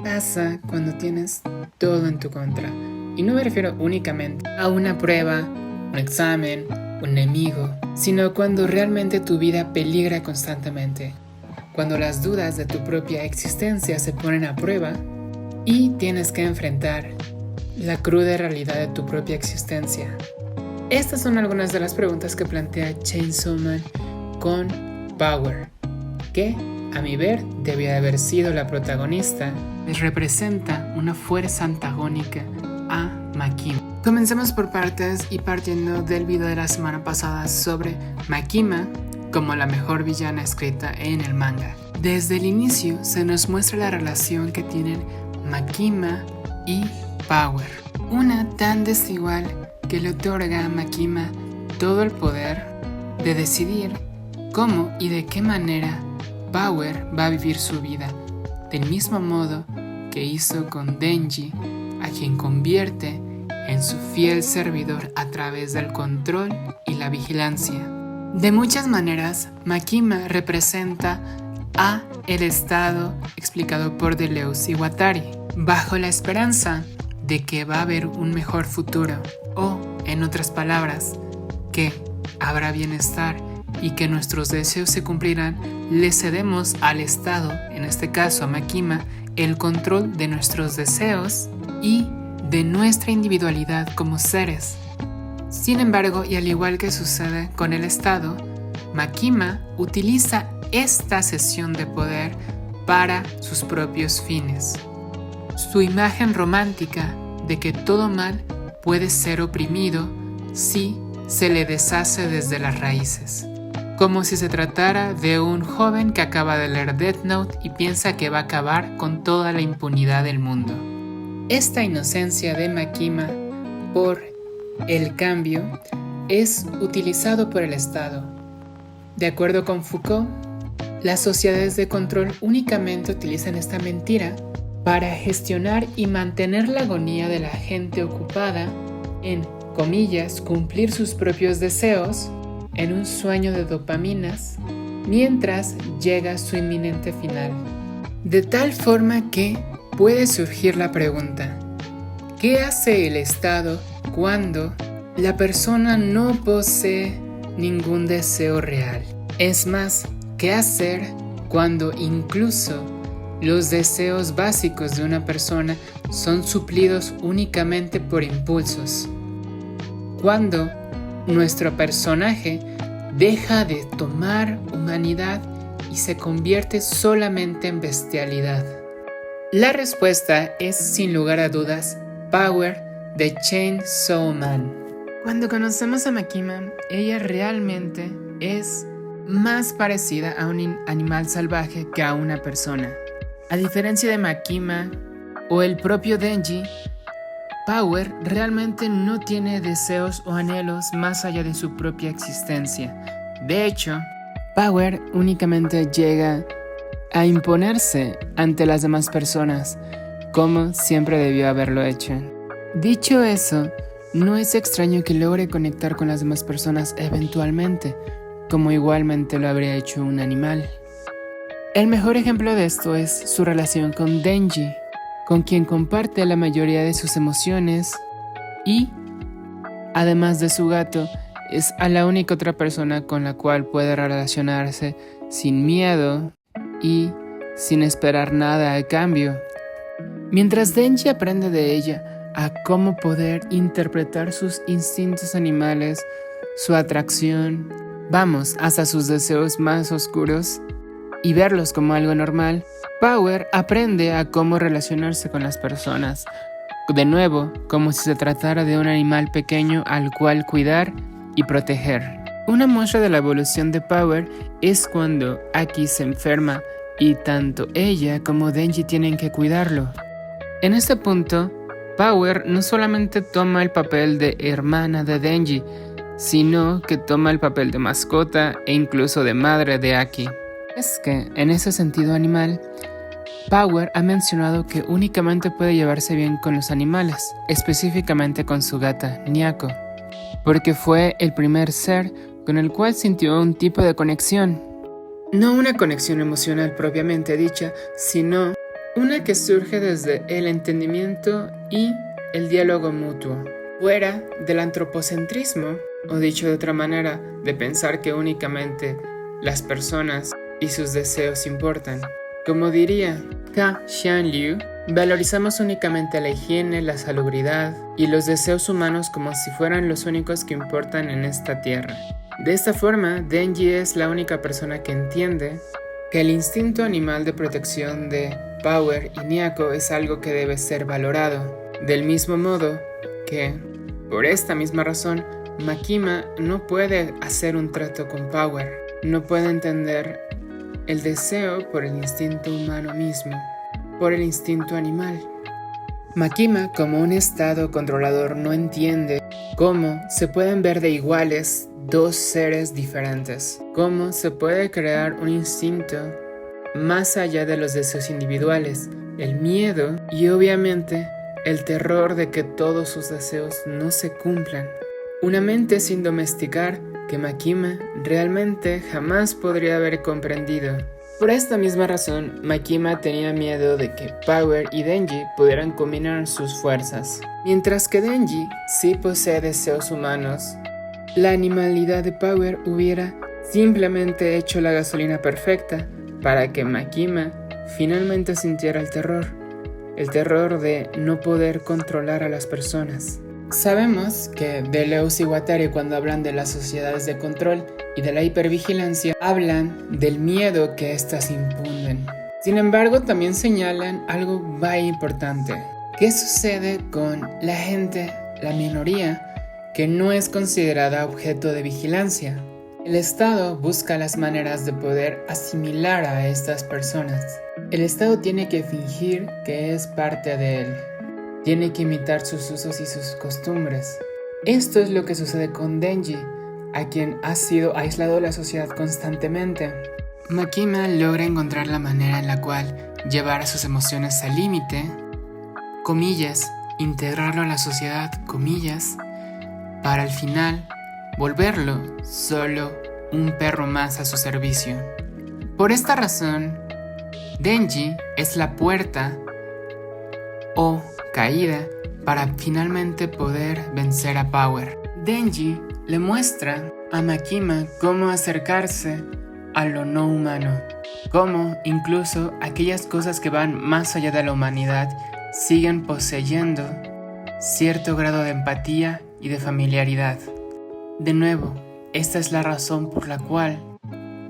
pasa cuando tienes todo en tu contra? Y no me refiero únicamente a una prueba, un examen, un enemigo, sino cuando realmente tu vida peligra constantemente. Cuando las dudas de tu propia existencia se ponen a prueba y tienes que enfrentar la cruda realidad de tu propia existencia. Estas son algunas de las preguntas que plantea Chainsaw Man con Power, que, a mi ver, debía de haber sido la protagonista. Les representa una fuerza antagónica a Makima. Comencemos por partes y partiendo del video de la semana pasada sobre Makima como la mejor villana escrita en el manga. Desde el inicio se nos muestra la relación que tienen Makima y Power, una tan desigual que le otorga a Makima todo el poder de decidir cómo y de qué manera Power va a vivir su vida, del mismo modo que hizo con Denji, a quien convierte en su fiel servidor a través del control y la vigilancia. De muchas maneras, Makima representa a el Estado explicado por Deleuze y Guattari, bajo la esperanza de que va a haber un mejor futuro, o, en otras palabras, que habrá bienestar y que nuestros deseos se cumplirán. Le cedemos al Estado, en este caso a Makima, el control de nuestros deseos y de nuestra individualidad como seres. Sin embargo, y al igual que sucede con el Estado, Makima utiliza esta cesión de poder para sus propios fines. Su imagen romántica de que todo mal puede ser oprimido si se le deshace desde las raíces. Como si se tratara de un joven que acaba de leer Death Note y piensa que va a acabar con toda la impunidad del mundo. Esta inocencia de Makima por el cambio es utilizado por el Estado. De acuerdo con Foucault, las sociedades de control únicamente utilizan esta mentira para gestionar y mantener la agonía de la gente ocupada en, comillas, cumplir sus propios deseos en un sueño de dopaminas mientras llega su inminente final. De tal forma que puede surgir la pregunta: ¿qué hace el Estado cuando la persona no posee ningún deseo real? Es más, ¿qué hacer cuando incluso los deseos básicos de una persona son suplidos únicamente por impulsos? Cuando nuestro personaje deja de tomar humanidad y se convierte solamente en bestialidad. La respuesta es, sin lugar a dudas, Power de Chainsaw Man. Cuando conocemos a Makima, ella realmente es más parecida a un animal salvaje que a una persona. A diferencia de Makima o el propio Denji, Power realmente no tiene deseos o anhelos más allá de su propia existencia. De hecho, Power únicamente llega a imponerse ante las demás personas, como siempre debió haberlo hecho. Dicho eso, no es extraño que logre conectar con las demás personas eventualmente, como igualmente lo habría hecho un animal. El mejor ejemplo de esto es su relación con Denji, con quien comparte la mayoría de sus emociones y, además de su gato, es a la única otra persona con la cual puede relacionarse sin miedo y sin esperar nada a cambio. Mientras Denji aprende de ella a cómo poder interpretar sus instintos animales, su atracción, hasta sus deseos más oscuros, y verlos como algo normal, Power aprende a cómo relacionarse con las personas, de nuevo, como si se tratara de un animal pequeño al cual cuidar y proteger. Una muestra de la evolución de Power es cuando Aki se enferma y tanto ella como Denji tienen que cuidarlo. En este punto, Power no solamente toma el papel de hermana de Denji, sino que toma el papel de mascota e incluso de madre de Aki. Es que, en ese sentido animal, Power ha mencionado que únicamente puede llevarse bien con los animales, específicamente con su gata, Nyako, porque fue el primer ser con el cual sintió un tipo de conexión. No una conexión emocional propiamente dicha, sino Una que surge desde el entendimiento y el diálogo mutuo, fuera del antropocentrismo, o dicho de otra manera, de pensar que únicamente las personas y sus deseos importan. Como diría Ka Xianliu, valorizamos únicamente la higiene, la salubridad y los deseos humanos como si fueran los únicos que importan en esta tierra. De esta forma, Denji es la única persona que entiende que el instinto animal de protección de Power y Nyako es algo que debe ser valorado. Del mismo modo que, por esta misma razón, Makima no puede hacer un trato con Power, no puede entender el deseo por el instinto humano mismo, por el instinto animal. Makima, como un estado controlador, no entiende cómo se pueden ver de iguales dos seres diferentes, cómo se puede crear un instinto más allá de los deseos individuales, el miedo y obviamente el terror de que todos sus deseos no se cumplan. Una mente sin domesticar que Makima realmente jamás podría haber comprendido. Por esta misma razón, Makima tenía miedo de que Power y Denji pudieran combinar sus fuerzas. Mientras que Denji sí posee deseos humanos, la animalidad de Power hubiera simplemente hecho la gasolina perfecta para que Makima finalmente sintiera el terror de no poder controlar a las personas. Sabemos que Deleuze y Guattari, cuando hablan de las sociedades de control y de la hipervigilancia, hablan del miedo que éstas imponen. Sin embargo, también señalan algo muy importante. ¿Qué sucede con la gente, la minoría, que no es considerada objeto de vigilancia? El Estado busca las maneras de poder asimilar a estas personas. El Estado tiene que fingir que es parte de él. Tiene que imitar sus usos y sus costumbres. Esto es lo que sucede con Denji, a quien ha sido aislado de la sociedad constantemente. Makima logra encontrar la manera en la cual llevar sus emociones al límite, comillas, integrarlo a la sociedad, comillas, para al final volverlo solo un perro más a su servicio. Por esta razón, Denji es la puerta o caída para finalmente poder vencer a Power. Denji le muestra a Makima cómo acercarse a lo no humano, cómo incluso aquellas cosas que van más allá de la humanidad siguen poseyendo cierto grado de empatía y de familiaridad. De nuevo, esta es la razón por la cual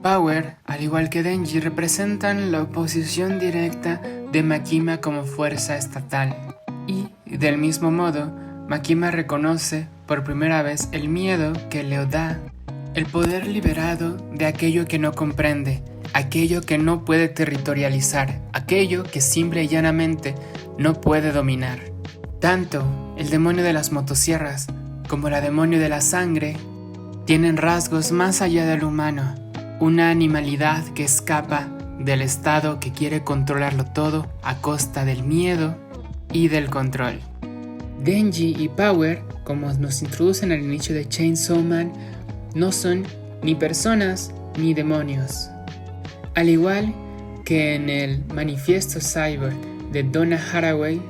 Power, al igual que Denji, representan la oposición directa de Makima como fuerza estatal. Y, del mismo modo, Makima reconoce por primera vez el miedo que le da el poder liberado de aquello que no comprende, aquello que no puede territorializar, aquello que simple y llanamente no puede dominar. Tanto el demonio de las motosierras como la demonio de la sangre tienen rasgos más allá de lo humano, una animalidad que escapa del estado que quiere controlarlo todo a costa del miedo y del control. Denji y Power, como nos introducen al inicio de Chainsaw Man, no son ni personas ni demonios. Al igual que en el Manifiesto Cyborg de Donna Haraway,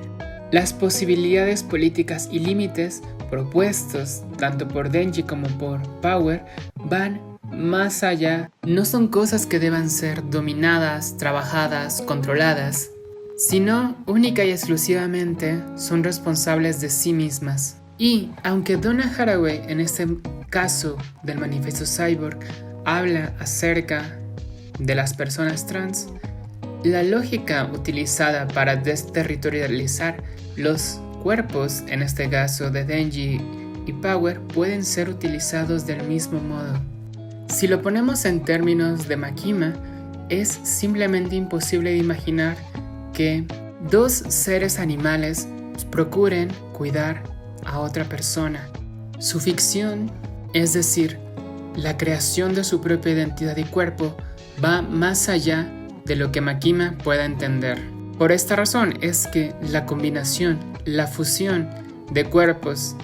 las posibilidades políticas y límites propuestos tanto por Denji como por Power van más allá. No son cosas que deban ser dominadas, trabajadas, controladas, sino única y exclusivamente son responsables de sí mismas. Y aunque Donna Haraway en este caso del Manifiesto Cyborg habla acerca de las personas trans, la lógica utilizada para desterritorializar los cuerpos, en este caso de Denji y Power, pueden ser utilizados del mismo modo. Si lo ponemos en términos de Makima, es simplemente imposible de imaginar que dos seres animales procuren cuidar a otra persona. Su ficción, es decir, la creación de su propia identidad y cuerpo, va más allá de lo que Makima pueda entender. Por esta razón es que la combinación, la fusión de cuerpos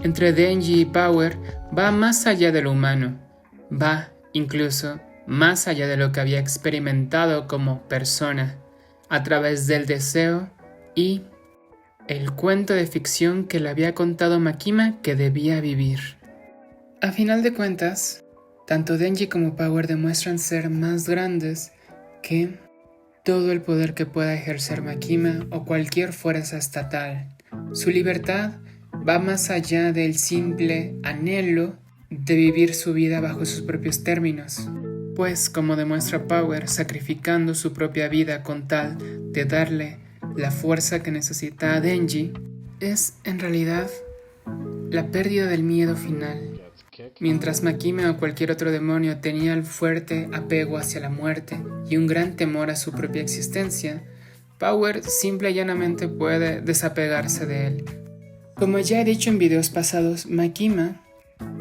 entre Denji y Power va más allá de lo humano, va incluso más allá de lo que había experimentado como persona. a través del deseo y el cuento de ficción que le había contado Makima que debía vivir. A final de cuentas, tanto Denji como Power demuestran ser más grandes que todo el poder que pueda ejercer Makima o cualquier fuerza estatal. Su libertad va más allá del simple anhelo de vivir su vida bajo sus propios términos, pues como demuestra Power, sacrificando su propia vida con tal de darle la fuerza que necesita a Denji, es en realidad la pérdida del miedo final. Mientras Makima o cualquier otro demonio tenía el fuerte apego hacia la muerte y un gran temor a su propia existencia, Power simple y llanamente puede desapegarse de él. Como ya he dicho en videos pasados, Makima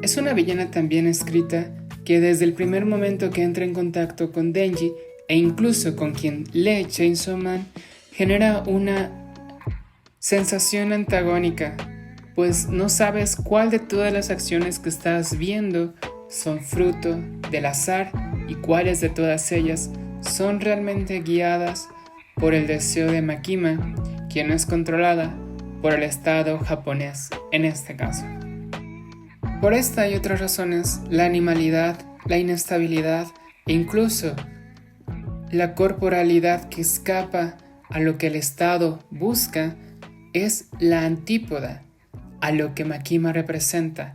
es una villana tan bien escrita que desde el primer momento que entra en contacto con Denji e incluso con quien lee Chainsaw Man, genera una sensación antagónica, pues no sabes cuál de todas las acciones que estás viendo son fruto del azar y cuáles de todas ellas son realmente guiadas por el deseo de Makima, quien es controlada por el Estado japonés en este caso. Por esta y otras razones, la animalidad, la inestabilidad e incluso la corporalidad que escapa a lo que el Estado busca es la antípoda a lo que Makima representa.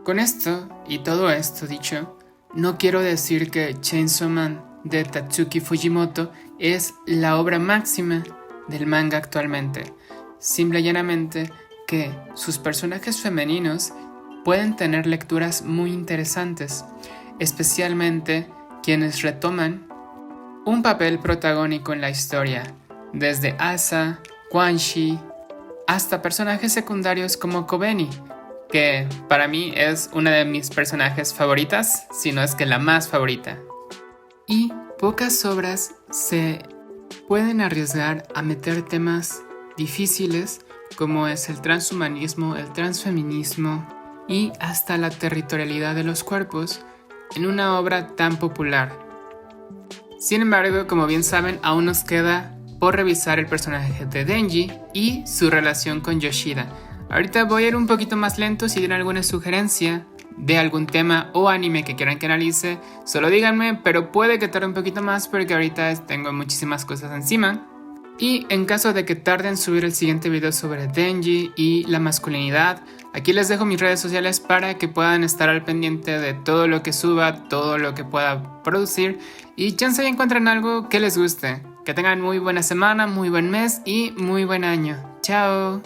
Con esto y todo esto dicho, no quiero decir que Chainsaw Man de Tatsuki Fujimoto es la obra máxima del manga actualmente. Simple y llanamente que sus personajes femeninos pueden tener lecturas muy interesantes, especialmente quienes retoman un papel protagónico en la historia, desde Asa, Quan Chi, hasta personajes secundarios como Kobeni, que para mí es una de mis personajes favoritas, si no es que la más favorita. Y pocas obras se pueden arriesgar a meter temas difíciles como es el transhumanismo, el transfeminismo y hasta la territorialidad de los cuerpos en una obra tan popular. Sin embargo, como bien saben, aún nos queda por revisar el personaje de Denji y su relación con Yoshida. Ahorita voy a ir un poquito más lento. Si tienen alguna sugerencia de algún tema o anime que quieran que analice, solo díganme, pero puede que tarde un poquito más porque ahorita tengo muchísimas cosas encima. Y en caso de que tarde en subir el siguiente video sobre Denji y la masculinidad, aquí les dejo mis redes sociales para que puedan estar al pendiente de todo lo que suba, todo lo que pueda producir y chance y encuentren algo que les guste. Que tengan muy buena semana, muy buen mes y muy buen año. ¡Chao!